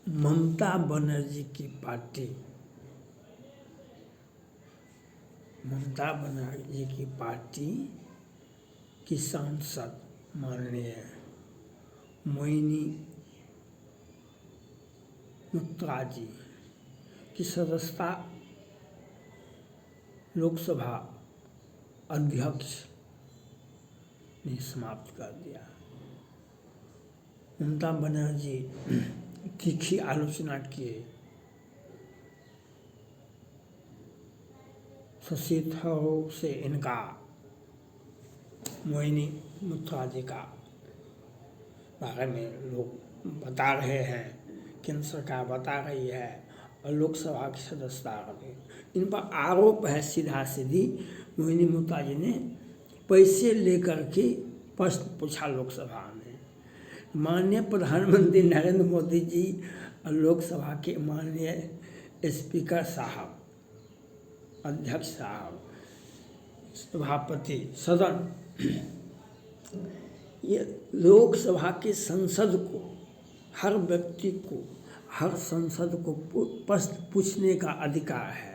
ममता बनर्जी की पार्टी, ममता बनर्जी की पार्टी की सांसद माननीय मोइनी मुत्रा जी की सदस्यता लोकसभा अध्यक्ष ने समाप्त कर दिया। ममता बनर्जी तीखी आलोचना किए शशि थरूर से इनका मोइनी मुत्रा जी का बारे में लोग बता रहे हैं, केंद्र सरकार बता रही है और लोकसभा की सदस्यता इन पर आरोप है सीधा सीधी। मोइनी मुत्रा जी ने पैसे लेकर के प्रश्न पूछा लोकसभा में। माननीय प्रधानमंत्री नरेंद्र मोदी जी और लोकसभा के माननीय स्पीकर साहब, अध्यक्ष साहब, सभापति सदन, ये लोकसभा के संसद को, हर व्यक्ति को, हर संसद को प्रश्न पूछने का अधिकार है।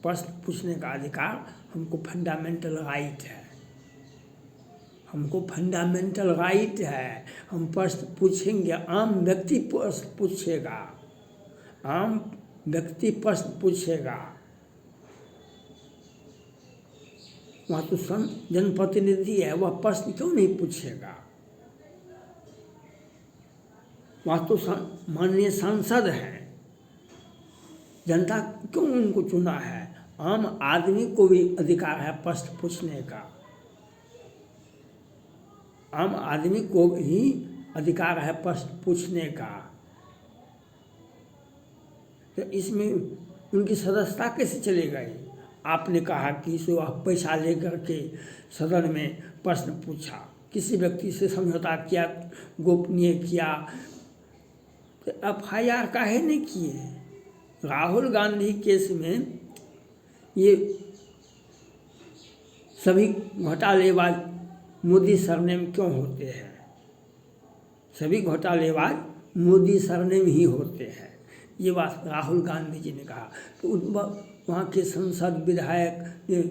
प्रश्न पूछने का अधिकार हमको फंडामेंटल राइट है, हमको फंडामेंटल राइट है। हम प्रश्न पूछेंगे, आम व्यक्ति प्रश्न पूछेगा, आम व्यक्ति प्रश्न पूछेगा। वहाँ तो जनप्रतिनिधि है, वह प्रश्न क्यों नहीं पूछेगा? वहाँ तो माननीय सांसद है, जनता क्यों उनको चुना है? आम आदमी को भी अधिकार है प्रश्न पूछने का, आम आदमी को भी अधिकार है प्रश्न पूछने का। तो इसमें उनकी सदस्यता कैसे चली गई? आपने कहा कि इसे वह पैसा लेकर के सदन में प्रश्न पूछा, किसी व्यक्ति से समझौता किया, गोपनीय किया, तो FIR काहे नहीं किए? राहुल गांधी केस में ये सभी घोटालेबाज मोदी सरनेम क्यों होते हैं? सभी घोटालेबाज मोदी सरनेम ही होते हैं, ये बात राहुल गांधी जी ने कहा। तो वहाँ के संसद विधायक ने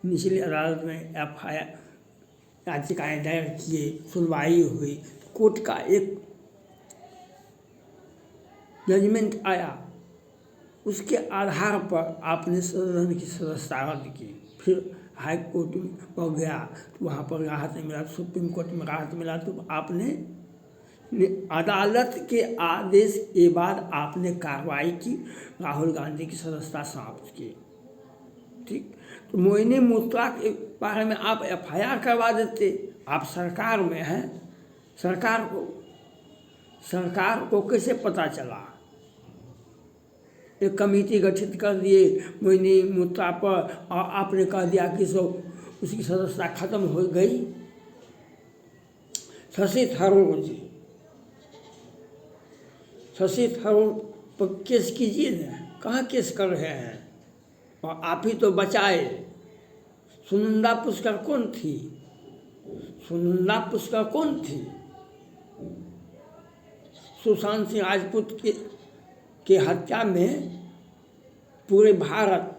निचली अदालत में FIR याचिकाएँ दायर किए, सुनवाई हुई, कोर्ट का एक जजमेंट आया, उसके आधार पर आपने सदन की सदस्यता रद्द की। फिर हाई कोर्ट में गया तो वहाँ पर राहत नहीं मिला, सुप्रीम कोर्ट में राहत मिला, तो आपने अदालत के आदेश के बाद आपने कार्रवाई की, राहुल गांधी की सदस्यता समाप्त की। ठीक, तो मोइनी मुत्रा के बारे में आप FIR करवा देते। आप सरकार में हैं, सरकार को कैसे पता चला? एक कमेटी गठित कर दिए मोइनी मुत्रा पर और आपने कह दिया कि उसकी सदस्यता खत्म हो गई। शशि थरूर पर केस कीजिए ना, कहाँ केस कर रहे हैं? और आप ही तो बचाए। सुनंदा पुष्कर कौन थी? सुनंदा पुष्कर कौन थी? सुशांत सिंह राजपूत के हत्या में पूरे भारत,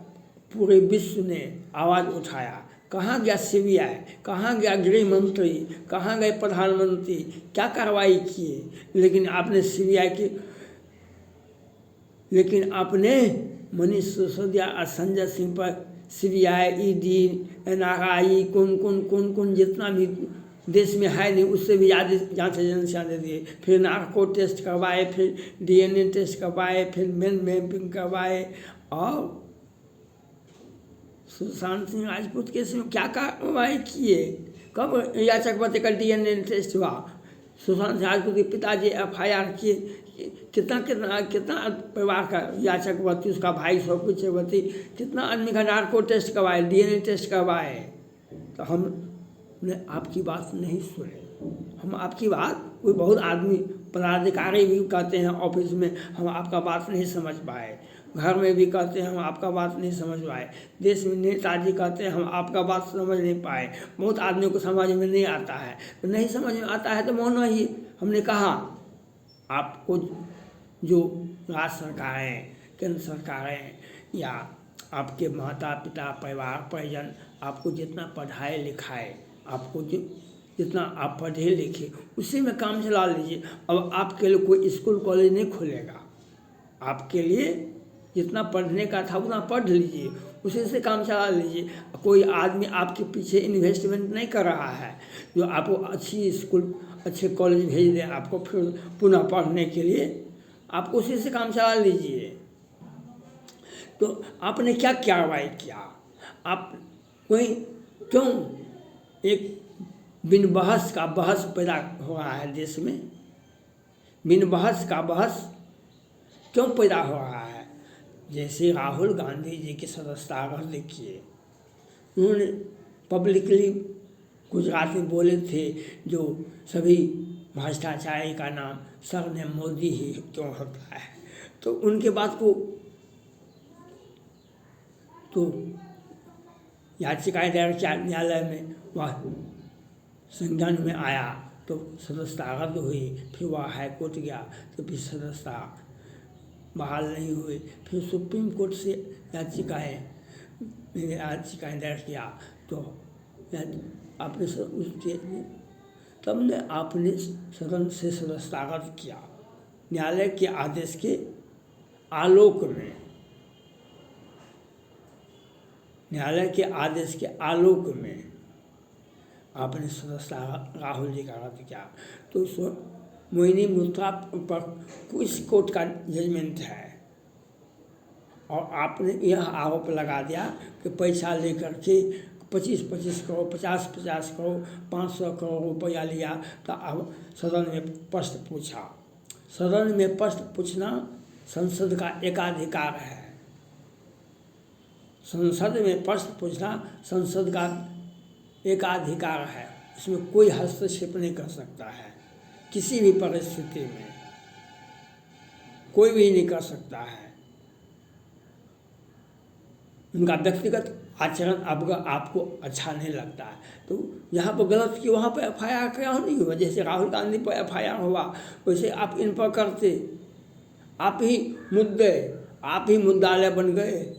पूरे विश्व ने आवाज़ उठाया। कहाँ गया CBI? कहाँ गया गृह मंत्री? कहाँ गए प्रधानमंत्री? क्या कार्रवाई किए? लेकिन आपने मनीष सिसोदिया और संजय सिंह पर CBI, ED, NRI, कौन जितना भी देश में है नहीं, उससे भी ज़्यादा जांच एजेंसियाँ दे दिए। फिर नार्को टेस्ट करवाए, फिर DNA टेस्ट करवाए, फिर मेन मैपिंग करवाए। और सुशांत सिंह राजपूत केस में क्या कार्रवाई किए? कब याचक पति का DNA टेस्ट हुआ? सुशांत सिंह राजपूत के पिताजी FIR किए, कितना परिवार का याचक पति, उसका भाई, सब कुछ पति, कितना आदमी का नार्को टेस्ट करवाए, DNA टेस्ट करवाए। तो हमने आपकी बात नहीं सुनी। हम आपकी बात, कोई बहुत आदमी पदाधिकारी भी कहते हैं ऑफिस में, हम आपका बात नहीं समझ पाए। घर में भी कहते हैं हम आपका बात नहीं समझ पाए, देश में नेताजी कहते हैं हम आपका बात समझ नहीं पाए, बहुत आदमियों को समझ में नहीं आता है। तो नहीं समझ में आता है तो मौन ही। हमने कहा आपको जो राज्य सरकारें, केंद्र सरकारें या आपके माता पिता परिवार परिजन आपको जितना पढ़ाए लिखाए, आपको जितना आप पढ़े लिखे उसी में काम चला लीजिए। अब आपके लिए कोई स्कूल कॉलेज नहीं खुलेगा, आपके लिए जितना पढ़ने का था उतना पढ़ लीजिए, उसी से काम चला लीजिए। कोई आदमी आपके पीछे इन्वेस्टमेंट नहीं कर रहा है जो आपको अच्छी स्कूल अच्छे कॉलेज भेज दे आपको फिर पुनः पढ़ने के लिए, आप उसी से काम चला लीजिए। तो आपने क्या कार्रवाई किया? आप कोई क्यों एक बिन बहस का बहस पैदा हो रहा है देश में? बिन बहस का बहस क्यों पैदा हो रहा है? जैसे राहुल गांधी जी की सदस्यता अगर देखिए, उन्होंने पब्लिकली गुजरात में बोले थे जो सभी भ्रष्टाचारी का नाम सरनेम मोदी ही क्यों होता है। तो उनके बात को तो याचिकाएं दायर किया न्यायालय में, वह संज्ञान में आया तो सदस्यता रद्द हुई। फिर वह हाई कोर्ट गया तो फिर सदस्यता बहाल नहीं हुई। फिर सुप्रीम कोर्ट से याचिकाएं दायर किया तो आपने उसके तब ने आपने सदन से सदस्यता रद्द किया। न्यायालय के आदेश के आलोक में, न्यायालय के आदेश के आलोक में आपने सदस्यता राहुल जी का रद्द किया। तो मोहिनी मुद्रा पर कुछ कोर्ट का जजमेंट है और आपने यह आरोप लगा दिया कि पैसा लेकर के 25-25 करोड़ 50-50 करोड़ 500 करोड़ रुपया लिया। तो अब सदन में प्रश्न पूछा। सदन में प्रश्न पूछना संसद का एकाधिकार है। संसद में प्रश्न पूछना संसद का एकाधिकार है, इसमें कोई हस्तक्षेप नहीं कर सकता है। किसी भी परिस्थिति में कोई भी नहीं कर सकता है। उनका व्यक्तिगत आचरण आपको अच्छा नहीं लगता है तो यहाँ पर गलत कि वहाँ पर FIR क्यों नहीं हुआ? जैसे राहुल गांधी पर FIR हुआ वैसे आप इन पर करते। आप ही मुद्दालय बन गए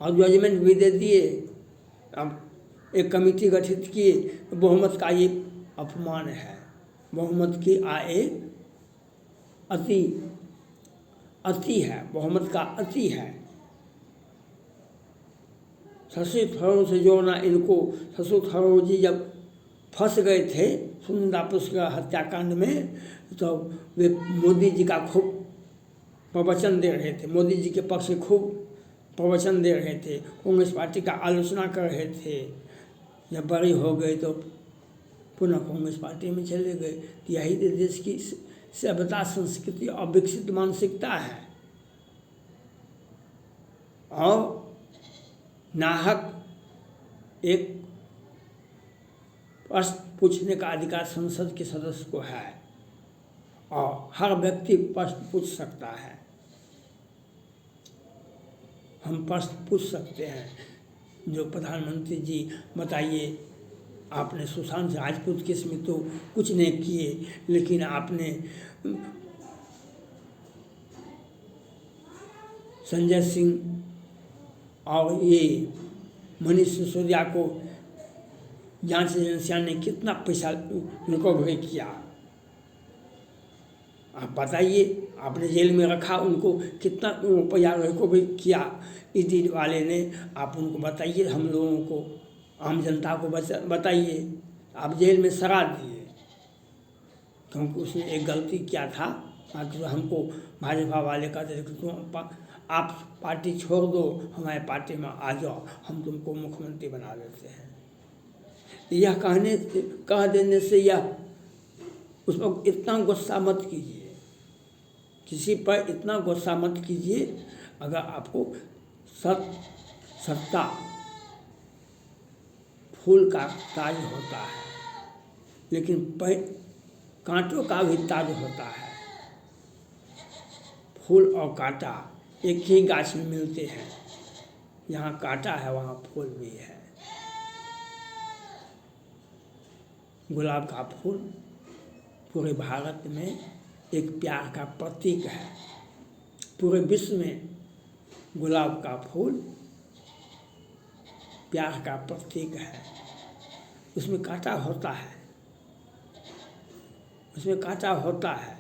और जजमेंट भी दे दिए। अब एक कमेटी गठित किए। बहुमत का ये अपमान है। बहुमत की आए अति है, बहुमत का अति है। शशि थरूर से जोड़ना इनको, शशि थरूर जी जब फंस गए थे सुनंदा पुष्कर हत्याकांड में तो वे मोदी जी का खूब प्रवचन दे रहे थे, मोदी जी के पक्ष में खूब प्रवचन दे रहे थे, कांग्रेस पार्टी का आलोचना कर रहे थे। जब बड़ी हो गए तो पुनः कांग्रेस पार्टी में चले गए। तो यही देश की सभ्यता संस्कृति और विकसित मानसिकता है। और नाहक एक प्रश्न पूछने का अधिकार संसद के सदस्य को है और हर व्यक्ति प्रश्न पूछ सकता है। हम प्रश्न पूछ सकते हैं। जो प्रधानमंत्री जी बताइए, आपने सुशांत राजपूत केस में तो कुछ नहीं किए, लेकिन आपने संजय सिंह और ये मनीष सिसोदिया को जांच एजेंसियां ने कितना पैसा रिकवरी किया आप बताइए। आपने जेल में रखा, उनको कितना रुपया रिकवरी किया ईडी वाले ने, आप उनको बताइए। हम लोगों को, आम जनता को बताइए। आप जेल में सड़ा दिए क्योंकि उसने एक गलती किया था। तो हमको भाजपा वाले कहते थे कि तुम आप पार्टी छोड़ दो, हमारे पार्टी में आ जाओ, हम तुमको मुख्यमंत्री बना देते हैं। यह कह देने से यह उस पर इतना गुस्सा मत कीजिए, किसी पर इतना गुस्सा मत कीजिए। अगर आपको सत्ता फूल का ताज होता है, लेकिन कांटों का भी ताज होता है। फूल और कांटा एक ही गाछ में मिलते हैं। जहाँ कांटा है वहाँ फूल भी है। गुलाब का फूल पूरे भारत में एक प्यार का प्रतीक है। पूरे विश्व में गुलाब का फूल प्यार का प्रतीक है। उसमें कांटा होता है, उसमें कांटा होता है।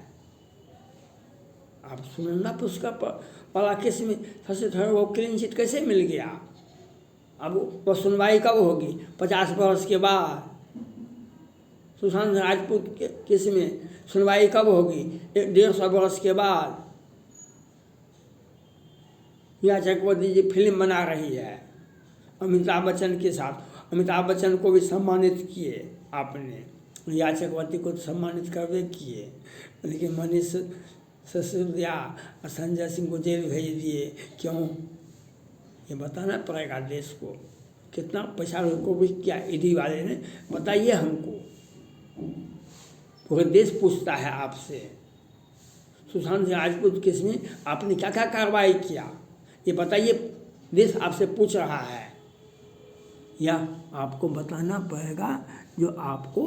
आप सुनंदा पुष्प का पला केस में सबसे थोड़ा वो क्लीन चिट कैसे मिल गया? अब वो सुनवाई कब होगी? 50 वर्ष के बाद। सुशांत राजपूत के केस में सुनवाई कब होगी? 150 वर्ष के बाद। रिया चक्रवर्ती जी फिल्म बना रही है अमिताभ बच्चन के साथ। अमिताभ बच्चन को भी सम्मानित किए आपने, रिया चक्रवर्ती को सम्मानित करवे किए, लेकिन मनीष सिसोदिया और संजय सिंह को जेल भेज दिए। क्यों? ये बताना पड़ेगा देश को। कितना पैसा उनको भी किया ईडी वाले ने, बताइए हमको। पूरे देश पूछता है आपसे। सुशांत सिंह राजपूत केस में आपने क्या क्या कार्रवाई किया, ये बताइए। देश आपसे पूछ रहा है। या आपको बताना पड़ेगा जो आपको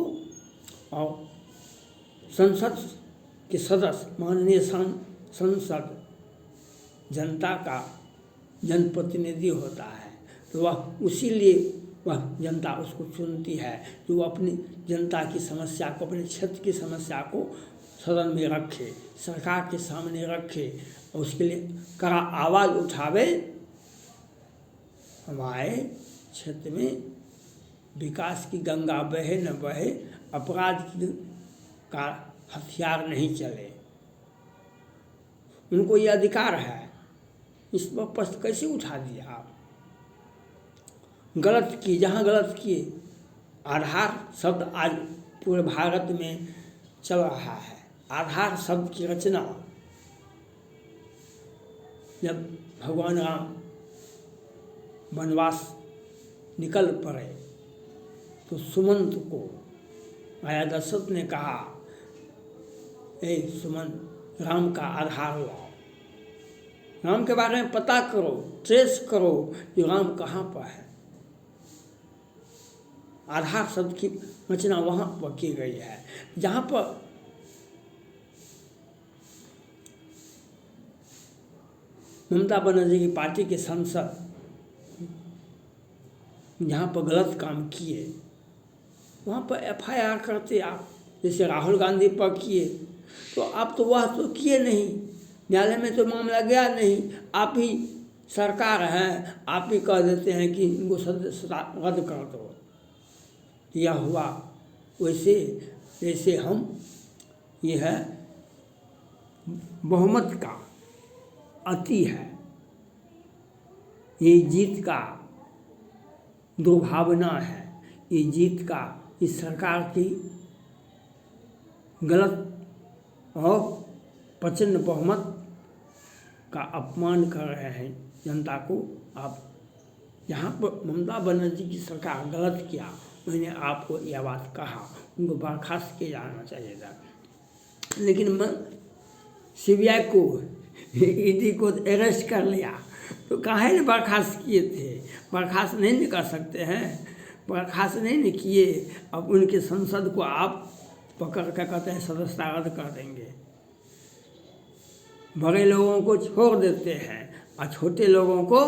और संसद के सदस्य, माननीय संसद जनता का जनप्रतिनिधि होता है, तो वह उसीलिए वह जनता उसको चुनती है कि वो अपनी जनता की समस्या को, अपने क्षेत्र की समस्या को सदन में रखे, सरकार के सामने रखे और उसके लिए कड़ा आवाज़ उठावे। हमारे क्षेत्र में विकास की गंगा बहे न बहे, अपराध का हथियार नहीं चले। उनको ये अधिकार है। इस पर प्रश्न कैसे उठा दिया आप? गलत किए, जहाँ गलत किए। आधार शब्द आज पूरे भारत में चल रहा है। आधार शब्द की रचना जब भगवान राम वनवास निकल पड़े तो सुमंत को राजा दशरथ ने कहा, ए सुमंत, राम का आधार लाओ, राम के बारे में पता करो, ट्रेस करो कि राम कहाँ पर है। आधार शब्द की रचना वहाँ पर की गई है जहाँ पर ममता बनर्जी की पार्टी के सांसद जहाँ पर गलत काम किए वहाँ पर FIR करते आप। जैसे राहुल गांधी पर किए तो आप तो वह तो किए नहीं, न्यायालय में तो मामला गया नहीं, आप ही सरकार हैं, आप ही कह देते हैं कि इनको सदस्यता रद्द कर दो। यह हुआ। वैसे जैसे हम, यह है बहुमत का अति है, ये जीत का दुर्भावना है, ये जीत का इस सरकार की गलत और प्रचंड बहुमत का अपमान कर रहे हैं जनता को। आप यहाँ पर ममता बनर्जी की सरकार गलत किया, मैंने आपको यह बात कहा, उनको बर्खास्त किया जाना चाहिए था। लेकिन CBI को, ED को अरेस्ट कर लिया तो काहे ने बर्खास्त किए थे? बर्खास्त नहीं कर सकते हैं, बर्खास्त नहीं किए। अब उनके संसद को आप पकड़ कर कहते हैं सदस्यता रद्द कर देंगे। बड़े लोगों को छोड़ देते हैं और छोटे लोगों को,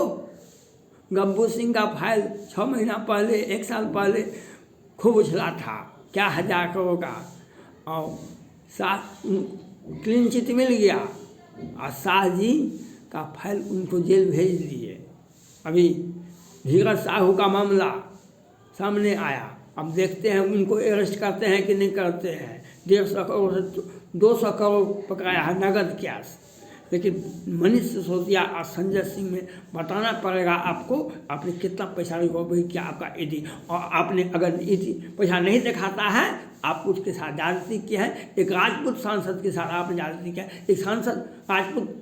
गब्बू सिंह का फाइल 6 महीना पहले, 1 साल पहले खूब उछला था, क्या 1000 करोड़ का, और क्लीन चिट मिल गया और शाह जी का फाइल उनको जेल भेज दिए। अभी धीरज साहू का मामला सामने आया, अब देखते हैं उनको अरेस्ट करते हैं कि नहीं करते हैं। 150 करोड़ से 200 करोड़ पकड़ाया है नगद कैश। लेकिन मनीष सिसोदिया और संजय सिंह में बताना पड़ेगा आपको, आपने कितना पैसा रिकवर किया आपका ED, और आपने अगर ED पैसा नहीं दिखाता है, आप उसके साथ ज्यादती की है। एक राजपूत सांसद के साथ आपने ज्यादती किया, एक सांसद राजपूत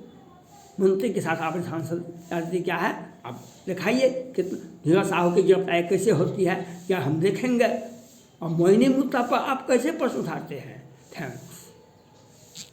मंत्री के साथ आपने सांसद ज्यादती क्या है, आप दिखाइए। कितना धीरज साहू की गिरफ्तारी कैसे होती है क्या हम देखेंगे, और मोइनी मुद्दा पर आप कैसे प्रश्न उठाते हैं। थैंक